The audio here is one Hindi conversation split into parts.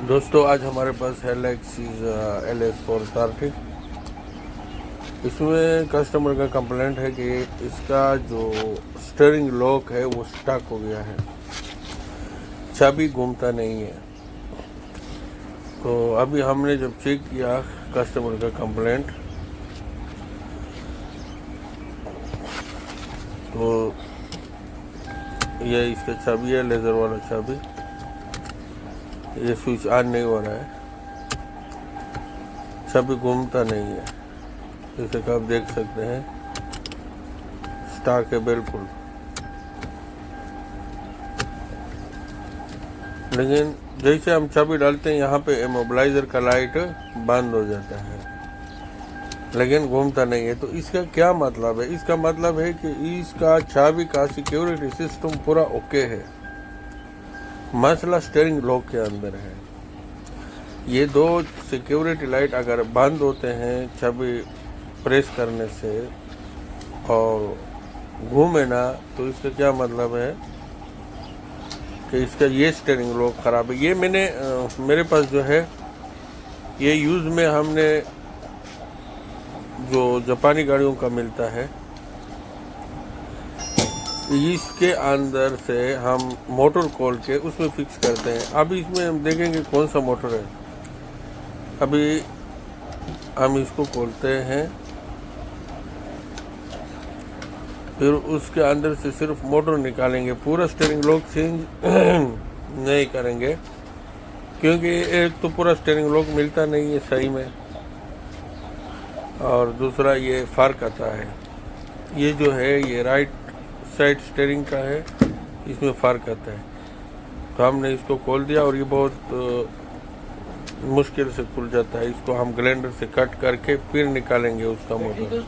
दोस्तों आज हमारे पास है लेक्सिस LS430। इसमें कस्टमर का कंप्लेंट है कि इसका जो स्टीयरिंग लॉक है वो स्टक हो गया है, चाबी घूमता नहीं है। तो अभी हमने जब चेक किया कस्टमर का कंप्लेंट, तो ये इसका चाबी है, लेज़र वाला चाबी। ये स्विच ऑन नहीं हो रहा है, चाबी घूमता नहीं है, जैसे कि आप देख सकते हैं। स्टॉक है बिल्कुल, लेकिन जैसे हम चाबी डालते हैं यहाँ पे इमोबिलाइजर का लाइट बंद हो जाता है, लेकिन घूमता नहीं है। तो इसका क्या मतलब है? इसका मतलब है कि इसका चाबी का सिक्योरिटी सिस्टम पूरा ओके है, मसला स्टीयरिंग लॉक के अंदर है। ये दो सिक्योरिटी लाइट अगर बंद होते हैं चाबी प्रेस करने से और घूमे ना, तो इसका क्या मतलब है कि इसका ये स्टीयरिंग लॉक ख़राब है। ये मेरे पास जो है ये यूज़ में हमने जो जापानी गाड़ियों का मिलता है, इसके अंदर से हम मोटर खोल के उसमें फिक्स करते हैं। अभी इसमें हम देखेंगे कौन सा मोटर है। अभी हम इसको खोलते हैं, फिर उसके अंदर से सिर्फ मोटर निकालेंगे, पूरा स्टीयरिंग लॉक चेंज नहीं करेंगे, क्योंकि एक तो पूरा स्टीयरिंग लॉक मिलता नहीं है सही में, और दूसरा ये फ़र्क आता है। ये जो है ये राइट साइड स्टीयरिंग का है, इसमें फ़र्क आता है। तो हमने इसको खोल दिया और ये बहुत मुश्किल से खुल जाता है। इसको हम ग्राइंडर से कट करके फिर निकालेंगे उसका मोटर।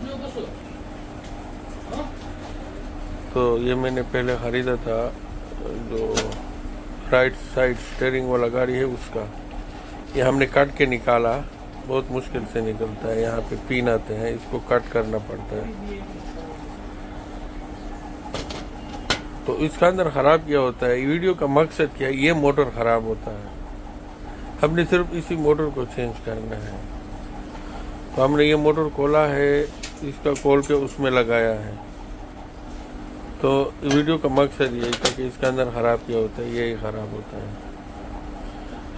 तो ये मैंने पहले ख़रीदा था जो राइट साइड स्टीयरिंग वाला गाड़ी है उसका। ये हमने काट के निकाला, बहुत मुश्किल से निकलता है। यहाँ पे पिन आते हैं, इसको कट करना पड़ता है। तो इसका अंदर ख़राब क्या होता है, वीडियो का मकसद क्या है, ये मोटर ख़राब होता है, हमने सिर्फ इसी मोटर को चेंज करना है। तो हमने ये मोटर खोला है, इसका खोल के उसमें लगाया है। तो वीडियो का मकसद यही था कि इसके अंदर ख़राब क्या होता है, यही ख़राब होता है।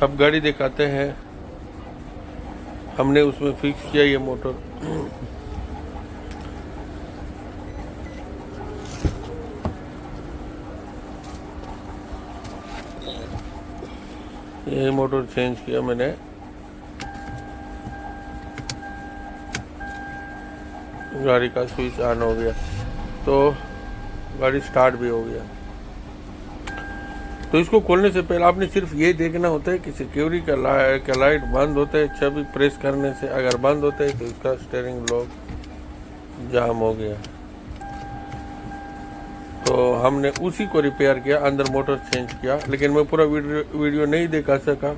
अब गाड़ी दिखाते हैं, हमने उसमें फिक्स किया ये मोटर। ये मोटर चेंज किया मैंने, गाड़ी का स्विच ऑन हो गया, तो गाड़ी स्टार्ट भी हो गया। तो इसको खोलने से पहले आपने सिर्फ ये देखना होता है कि सिक्योरिटी का लाइट बंद होता है, चाबी प्रेस करने से अगर बंद होता है तो इसका स्टीयरिंग लॉक जाम हो गया। तो हमने उसी को रिपेयर किया, अंदर मोटर चेंज किया, लेकिन मैं पूरा वीडियो नहीं दिखा सका